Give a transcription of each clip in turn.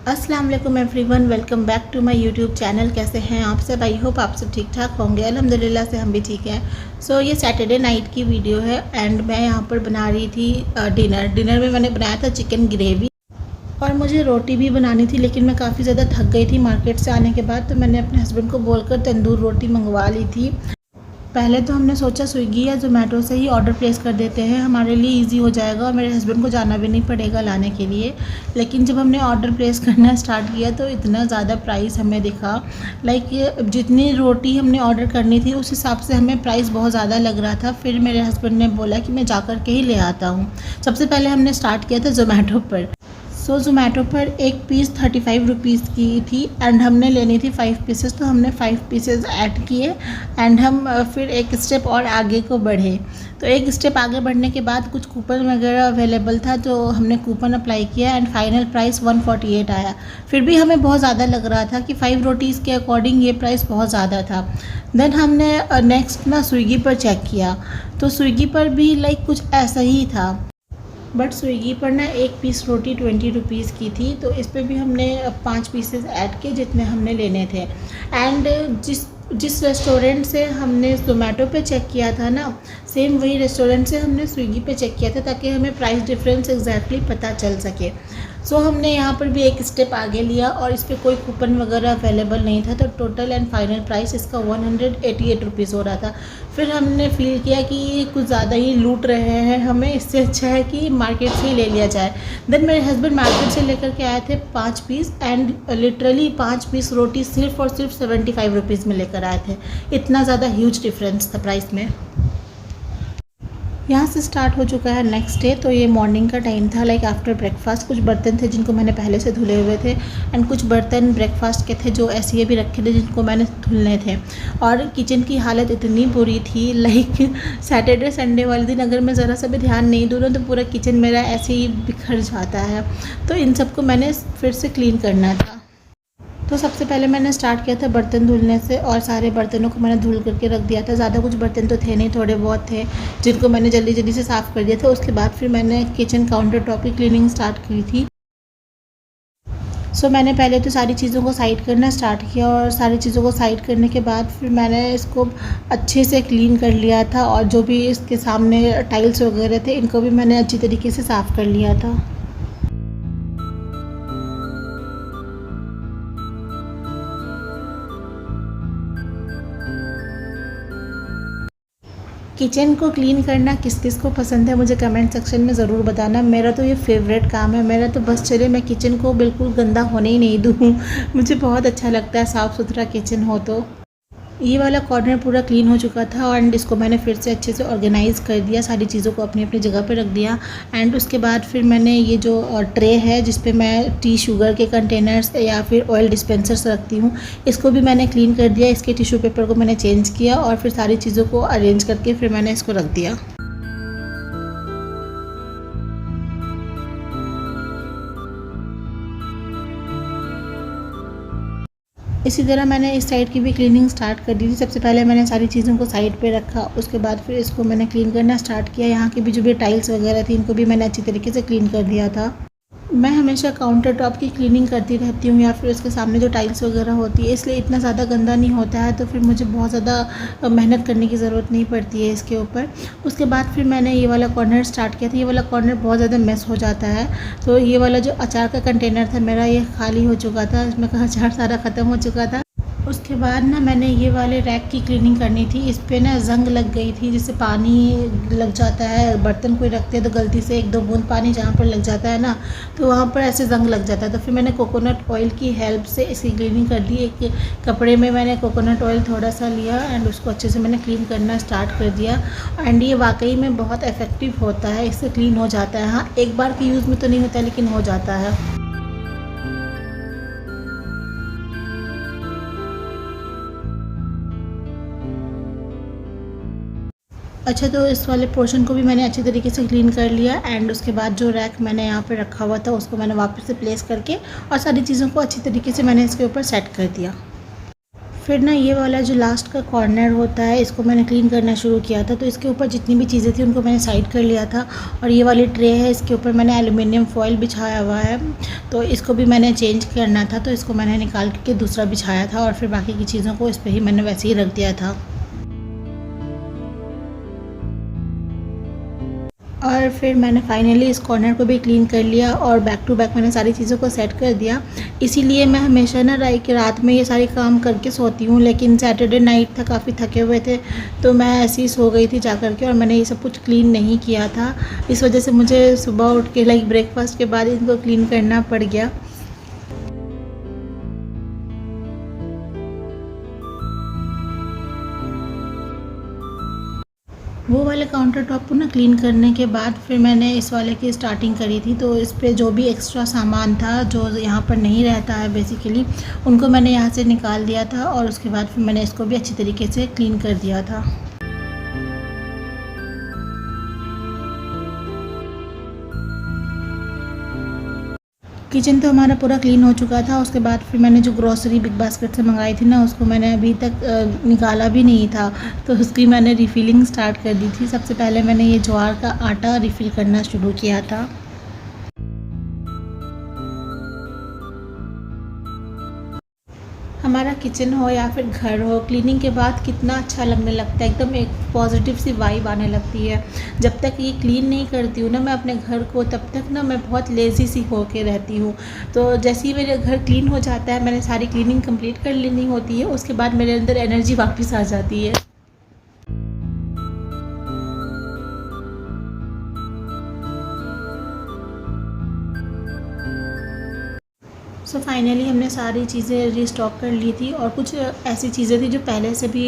अस्सलाम वालेकुम everyone, welcome back to my YouTube channel. कैसे हैं आप सब? आई होप आप सब ठीक ठाक होंगे। अल्हम्दुलिल्लाह से हम भी ठीक हैं। सो ये सैटरडे नाइट की वीडियो है एंड मैं यहाँ पर बना रही थी डिनर में मैंने बनाया था चिकन ग्रेवी और मुझे रोटी भी बनानी थी, लेकिन मैं काफ़ी ज़्यादा थक गई थी मार्केट से आने के बाद, तो मैंने अपने हस्बैंड को बोलकर तंदूर रोटी मंगवा ली थी। पहले तो हमने सोचा स्विगी या जोमेटो से ही ऑर्डर प्लेस कर देते हैं, हमारे लिए इजी हो जाएगा और मेरे हस्बैंड को जाना भी नहीं पड़ेगा लाने के लिए। लेकिन जब हमने ऑर्डर प्लेस करना स्टार्ट किया तो इतना ज़्यादा प्राइस हमें दिखा, लाइक जितनी रोटी हमने ऑर्डर करनी थी उस हिसाब से हमें प्राइस बहुत ज़्यादा लग रहा था। फिर मेरे हस्बैंड ने बोला कि मैं जा कर के ही ले आता हूँ। सबसे पहले हमने स्टार्ट किया था जोमेटो पर। जोमेटो पर एक पीस 35 रुपीज़ की थी एंड हमने लेनी थी 5 पीसेस, तो हमने 5 पीसेस ऐड किए एंड हम फिर एक स्टेप और आगे को बढ़े। तो एक स्टेप आगे बढ़ने के बाद कुछ कूपन वगैरह अवेलेबल था, तो हमने कूपन अप्लाई किया एंड फाइनल प्राइस 148 आया। फिर भी हमें बहुत ज़्यादा लग रहा था कि 5 रोटीज़ के अकॉर्डिंग ये प्राइस बहुत ज़्यादा था। देन हमने नेक्स्ट ना स्विगी पर चेक किया, तो स्विगी पर भी लाइक कुछ ऐसा ही था, बट स्विगी पर ना एक पीस रोटी 20 रुपीज़ की थी। तो इस पर भी हमने 5 पीसेस ऐड किए जितने हमने लेने थे। एंड जिस रेस्टोरेंट से हमने जोमेटो पे चेक किया था ना, सेम वही रेस्टोरेंट से हमने स्विगी पे चेक किया था, ताकि हमें प्राइस डिफरेंस एग्जैक्टली पता चल सके। सो हमने यहाँ पर भी एक स्टेप आगे लिया और इस पर कोई कूपन वगैरह अवेलेबल नहीं था, तो टोटल एंड फाइनल प्राइस इसका 188 रुपीज़ हो रहा था। फिर हमने फील किया कि ये कुछ ज़्यादा ही लूट रहे हैं हमें, इससे अच्छा है कि मार्केट से ही ले लिया जाए। देन मेरे हस्बैंड मार्केट से लेकर के आए थे 5 पीस एंड लिटरली 5 पीस रोटी सिर्फ और सिर्फ 75 रुपीज़ में लेकर आए थे। इतना ज़्यादा ह्यूज डिफरेंस था प्राइस में। यहाँ से स्टार्ट हो चुका है नेक्स्ट डे। तो ये मॉर्निंग का टाइम था, लाइक आफ्टर ब्रेकफास्ट। कुछ बर्तन थे जिनको मैंने पहले से धुले हुए थे एंड कुछ बर्तन ब्रेकफास्ट के थे जो ऐसे भी रखे थे जिनको मैंने धुलने थे। और किचन की हालत इतनी बुरी थी, लाइक सैटरडे संडे वाले दिन अगर मैं ज़रा सा भी ध्यान नहीं दूँ तो पूरा किचन मेरा ऐसे ही बिखर जाता है। तो इन सबको मैंने फिर से क्लीन करना था। तो सबसे पहले मैंने स्टार्ट किया था बर्तन धुलने से और सारे बर्तनों को मैंने धुल करके रख दिया था। ज़्यादा कुछ बर्तन तो थे नहीं, थोड़े बहुत थे जिनको मैंने जल्दी जल्दी से साफ़ कर दिया था। उसके बाद फिर मैंने किचन काउंटर टॉप की क्लीनिंग स्टार्ट की थी। मैंने पहले तो सारी चीज़ों को साइड करना स्टार्ट किया और सारी चीज़ों को साइड करने के बाद फिर मैंने इसको अच्छे से क्लीन कर लिया था और जो भी इसके सामने टाइल्स वगैरह थे इनको भी मैंने अच्छी तरीके से साफ़ कर लिया था। किचन को क्लीन करना किस किस को पसंद है मुझे कमेंट सेक्शन में ज़रूर बताना। मेरा तो ये फेवरेट काम है। मेरा तो बस चले मैं किचन को बिल्कुल गंदा होने ही नहीं दूँ। मुझे बहुत अच्छा लगता है साफ़ सुथरा किचन हो। तो ये वाला कॉर्नर पूरा क्लीन हो चुका था एंड इसको मैंने फिर से अच्छे से ऑर्गेनाइज़ कर दिया, सारी चीज़ों को अपनी अपनी जगह पे रख दिया। एंड उसके बाद फिर मैंने ये जो ट्रे है जिस पे मैं टी शुगर के कंटेनर्स या फिर ऑयल डिस्पेंसर्स रखती हूँ, इसको भी मैंने क्लीन कर दिया। इसके टिश्यू पेपर को मैंने चेंज किया और फिर सारी चीज़ों को अरेंज करके फिर मैंने इसको रख दिया। इसी तरह मैंने इस साइड की भी क्लीनिंग स्टार्ट कर दी थी। सबसे पहले मैंने सारी चीज़ों को साइड पे रखा, उसके बाद फिर इसको मैंने क्लीन करना स्टार्ट किया। यहाँ की भी जो भी टाइल्स वगैरह थी इनको भी मैंने अच्छी तरीके से क्लीन कर दिया था। मैं हमेशा काउंटर टॉप की क्लीनिंग करती रहती हूँ या फिर उसके सामने जो टाइल्स वगैरह होती है, इसलिए इतना ज़्यादा गंदा नहीं होता है, तो फिर मुझे बहुत ज़्यादा मेहनत करने की ज़रूरत नहीं पड़ती है इसके ऊपर। उसके बाद फिर मैंने ये वाला कॉर्नर स्टार्ट किया था। ये वाला कॉर्नर बहुत ज़्यादा मेस हो जाता है, तो ये वाला जो अचार का कंटेनर था मेरा ये खाली हो चुका था, इसमें का अचार सारा ख़त्म हो चुका था। उसके बाद ना मैंने ये वाले रैक की क्लीनिंग करनी थी। इस पे ना जंग लग गई थी, जिससे पानी लग जाता है, बर्तन कोई रखते हैं तो गलती से 1-2 बूंद पानी जहाँ पर लग जाता है ना, तो वहाँ पर ऐसे जंग लग जाता है। तो फिर मैंने कोकोनट ऑयल की हेल्प से इसकी क्लीनिंग कर दी। एक कपड़े में मैंने कोकोनट ऑयल थोड़ा सा लिया एंड उसको अच्छे से मैंने क्लीन करना स्टार्ट कर दिया एंड ये वाकई में बहुत इफ़ेक्टिव होता है, इससे क्लीन हो जाता है। हाँ, एक बार के यूज़ में तो नहीं होता लेकिन हो जाता है। अच्छा, तो इस वाले पोर्शन को भी मैंने अच्छी तरीके से क्लीन कर लिया एंड उसके बाद जो रैक मैंने यहाँ पे रखा हुआ था उसको मैंने वापस से प्लेस करके और सारी चीज़ों को अच्छी तरीके से मैंने इसके ऊपर सेट कर दिया। फिर ना ये वाला जो लास्ट का कॉर्नर होता है इसको मैंने क्लीन करना शुरू किया था। तो इसके ऊपर जितनी भी चीज़ें थी उनको मैंने साइड कर लिया था। और ये वाली ट्रे है, इसके ऊपर मैंने एल्युमिनियम फॉइल बिछाया हुआ है, तो इसको भी मैंने चेंज करना था। तो इसको मैंने निकाल के दूसरा बिछाया था और फिर बाकी की चीज़ों को इस पर ही मैंने वैसे ही रख दिया था। और फिर मैंने फाइनली इस कॉर्नर को भी क्लीन कर लिया और बैक टू बैक मैंने सारी चीज़ों को सेट कर दिया। इसीलिए मैं हमेशा ना रात में ये सारे काम करके सोती हूँ, लेकिन सैटरडे नाइट था, काफ़ी थके हुए थे, तो मैं ऐसे ही सो गई थी जा कर के और मैंने ये सब कुछ क्लीन नहीं किया था। इस वजह से मुझे सुबह उठ के ब्रेकफास्ट के बाद इनको क्लीन करना पड़ गया। वो वाले काउंटर टॉप को ना क्लीन करने के बाद फिर मैंने इस वाले की स्टार्टिंग करी थी। तो इस पे जो भी एक्स्ट्रा सामान था जो यहाँ पर नहीं रहता है बेसिकली, उनको मैंने यहाँ से निकाल दिया था और उसके बाद फिर मैंने इसको भी अच्छी तरीके से क्लीन कर दिया था। किचन तो हमारा पूरा क्लीन हो चुका था। उसके बाद फिर मैंने जो ग्रॉसरी बिग बास्केट से मंगाई थी ना, उसको मैंने अभी तक निकाला भी नहीं था, तो उसकी मैंने रिफ़िलिंग स्टार्ट कर दी थी। सबसे पहले मैंने ये ज्वार का आटा रिफ़िल करना शुरू किया था। हमारा किचन हो या फिर घर हो, क्लीनिंग के बाद कितना अच्छा लगने लगता है, एकदम एक पॉजिटिव सी वाइब आने लगती है। जब तक ये क्लीन नहीं करती हूँ ना मैं अपने घर को, तब तक ना मैं बहुत लेज़ी सी हो के रहती हूँ। तो जैसे ही मेरे घर क्लीन हो जाता है, मैंने सारी क्लीनिंग कंप्लीट कर लेनी होती है, उसके बाद मेरे अंदर एनर्जी वापस आ जाती है। सो फाइनली हमने सारी चीज़ें रीस्टॉक कर ली थी और कुछ ऐसी चीज़ें थी जो पहले से भी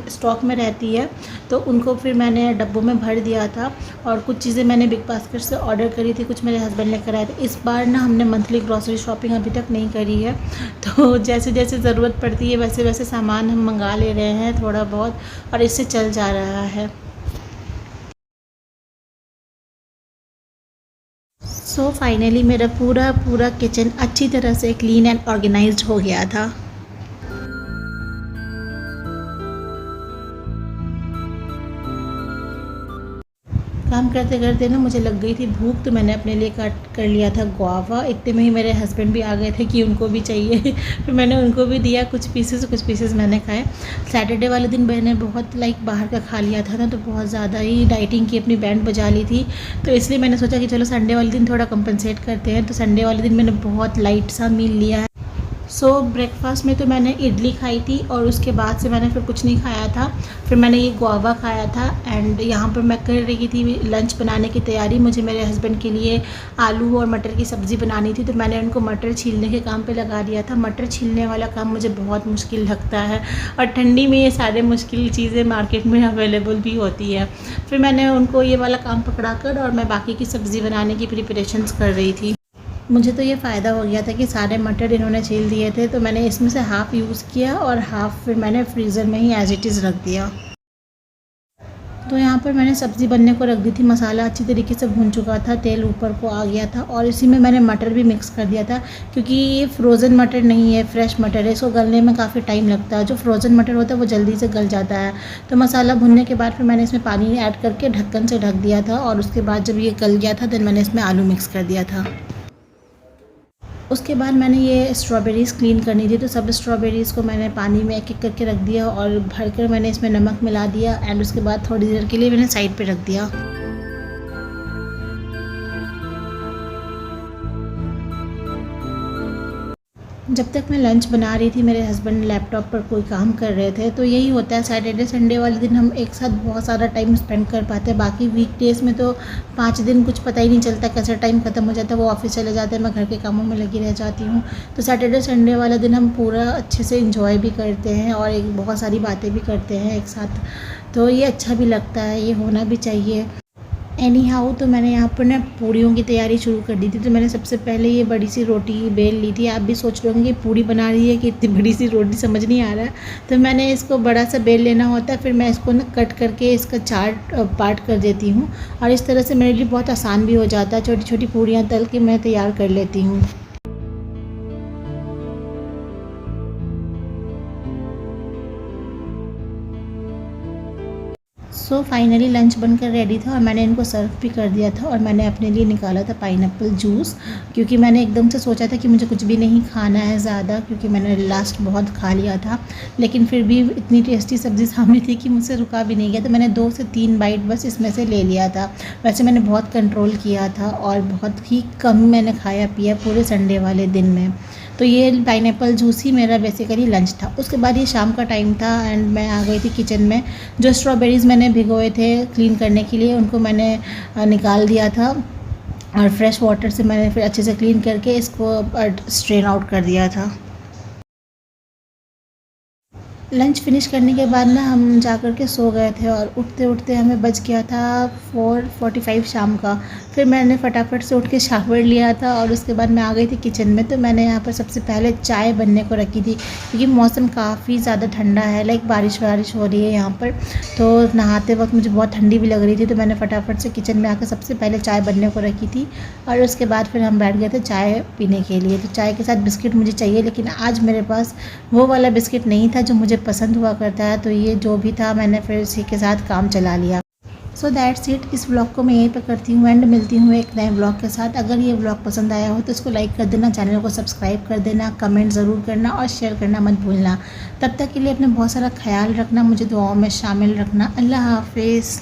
स्टॉक में रहती है, तो उनको फिर मैंने डब्बों में भर दिया था। और कुछ चीज़ें मैंने बिग बास्केट से ऑर्डर करी थी, कुछ मेरे हस्बैंड लेकर आए थे। इस बार ना हमने मंथली ग्रॉसरी शॉपिंग अभी तक नहीं करी है, तो जैसे जैसे ज़रूरत पड़ती है वैसे वैसे सामान हम मंगा ले रहे हैं थोड़ा बहुत, और इससे चल जा रहा है। सो फाइनली मेरा पूरा किचन अच्छी तरह से क्लीन एंड ऑर्गेनाइज्ड हो गया था। काम करते करते ना मुझे लग गई थी भूख, तो मैंने अपने लिए काट कर लिया था गुआवा। इतने में ही मेरे हस्बैंड भी आ गए थे कि उनको भी चाहिए फिर मैंने उनको भी दिया कुछ पीसेस मैंने खाए। सैटरडे वाले दिन मैंने बहुत बाहर का खा लिया था ना, तो बहुत ज़्यादा ही डाइटिंग की अपनी बैंड बजा ली थी। तो इसलिए मैंने सोचा कि चलो संडे वाले दिन थोड़ा कंपनसेट करते हैं। तो संडे वाले दिन मैंने बहुत लाइट सा मील लिया है। ब्रेकफास्ट में तो मैंने इडली खाई थी और उसके बाद से मैंने फिर कुछ नहीं खाया था। फिर मैंने ये गुआवा खाया था। एंड यहाँ पर मैं कर रही थी लंच बनाने की तैयारी। मुझे मेरे हस्बैंड के लिए आलू और मटर की सब्ज़ी बनानी थी, तो मैंने उनको मटर छीलने के काम पे लगा दिया था। मटर छीलने वाला काम मुझे बहुत मुश्किल लगता है, और ठंडी में ये सारे मुश्किल चीज़ें मार्केट में अवेलेबल भी होती है। फिर मैंने उनको ये वाला काम पकड़ा कर और मैं बाकी की सब्ज़ी बनाने की प्रिपरेशंस कर रही थी। मुझे तो ये फ़ायदा हो गया था कि सारे मटर इन्होंने छील दिए थे, तो मैंने इसमें से हाफ़ यूज़ किया और हाफ़ फिर मैंने फ्रीज़र में ही एज़ इट इज़ रख दिया। तो यहाँ पर मैंने सब्ज़ी बनने को रख दी थी। मसाला अच्छी तरीके से भून चुका था, तेल ऊपर को आ गया था, और इसी में मैंने मटर भी मिक्स कर दिया था। क्योंकि ये फ्रोज़न मटर नहीं है, फ्रेश मटर है, इसको गलने में काफ़ी टाइम लगता है। जो फ्रोज़न मटर होता है वो जल्दी से गल जाता है। तो मसाला भुनने के बाद फिर मैंने इसमें पानी ऐड करके ढक्कन से ढक दिया था, और उसके बाद जब ये गल गया था देन मैंने इसमें आलू मिक्स कर दिया था। उसके बाद मैंने ये स्ट्रॉबेरीज़ क्लीन करनी थी, तो सब स्ट्रॉबेरीज़ को मैंने पानी में एक एक करके रख दिया और भरकर मैंने इसमें नमक मिला दिया। एंड उसके बाद थोड़ी देर के लिए मैंने साइड पे रख दिया। जब तक मैं लंच बना रही थी मेरे हस्बैंड लैपटॉप पर कोई काम कर रहे थे। तो यही होता है, सैटरडे संडे वाले दिन हम एक साथ बहुत सारा टाइम स्पेंड कर पाते हैं। बाकी वीकडेज़ में तो 5 दिन कुछ पता ही नहीं चलता कैसे टाइम ख़त्म हो जाता है। वो ऑफिस चले जाते हैं, मैं घर के कामों में लगी रह जाती हूँ। तो सैटरडे संडे वाला दिन हम पूरा अच्छे से इंजॉय भी करते हैं और एक बहुत सारी बातें भी करते हैं एक साथ। तो ये अच्छा भी लगता है, ये होना भी चाहिए। एनी हाउ, तो मैंने यहाँ पर ना पूड़ियों की तैयारी शुरू कर दी थी। तो मैंने सबसे पहले ये बड़ी सी रोटी बेल ली थी। आप भी सोच रहे होंगे पूड़ी बना रही है कि इतनी बड़ी सी रोटी, समझ नहीं आ रहा है। तो मैंने इसको बड़ा सा बेल लेना होता है, फिर मैं इसको ना कट करके इसका 4 पार्ट कर देती हूँ, और इस तरह से मेरे लिए बहुत आसान भी हो जाता है। छोटी छोटी पूड़ियाँ तल के मैं तैयार कर लेती हूँ। सो फाइनली लंच बनकर रेडी था और मैंने इनको सर्व भी कर दिया था। और मैंने अपने लिए निकाला था पाइनएप्पल जूस, क्योंकि मैंने एकदम से सोचा था कि मुझे कुछ भी नहीं खाना है ज़्यादा, क्योंकि मैंने लास्ट बहुत खा लिया था। लेकिन फिर भी इतनी टेस्टी सब्ज़ी सामने थी कि मुझसे रुका भी नहीं गया, तो मैंने 2 से 3 बाइट बस इसमें से ले लिया था। वैसे मैंने बहुत कंट्रोल किया था और बहुत ही कम मैंने खाया पिया पूरे संडे वाले दिन में। तो ये पाइनएप्पल जूस ही मेरा बेसिकली लंच था। उसके बाद ये शाम का टाइम था एंड मैं आ गई थी किचन में। जो स्ट्रॉबेरीज़ मैंने भिगोए थे क्लीन करने के लिए, उनको मैंने निकाल दिया था और फ्रेश वाटर से मैंने फिर अच्छे से क्लीन करके इसको स्ट्रेन आउट कर दिया था। लंच फिनिश करने के बाद ना हम जा कर के सो गए थे और उठते उठते हमें बज गया था 4:45 शाम का। फिर मैंने फटाफट से उठ के शावर लिया था और उसके बाद मैं आ गई थी किचन में। तो मैंने यहाँ पर सबसे पहले चाय बनने को रखी थी, क्योंकि मौसम काफ़ी ज़्यादा ठंडा है, लाइक बारिश वारिश हो रही है यहाँ पर। तो नहाते वक्त मुझे बहुत ठंडी भी लग रही थी, तो मैंने फटाफट से किचन में आकर सबसे पहले चाय बनने को रखी थी। और उसके बाद फिर हम बैठ गए थे चाय पीने के लिए। तो चाय के साथ बिस्किट मुझे चाहिए, लेकिन आज मेरे पास वो वाला बिस्किट नहीं था जो मुझे पसंद हुआ करता है। तो ये जो भी था मैंने फिर इसी के साथ काम चला लिया। So that's it. इस व्लॉग को मैं यहीं पर करती हूँ एंड मिलती हूँ एक नए व्लॉग के साथ। अगर ये व्लॉग पसंद आया हो तो इसको लाइक कर देना, चैनल को सब्सक्राइब कर देना, कमेंट ज़रूर करना और शेयर करना मत भूलना। तब तक के लिए अपने बहुत सारा ख्याल रखना, मुझे दुआओं में शामिल रखना। अल्लाह हाफिज़।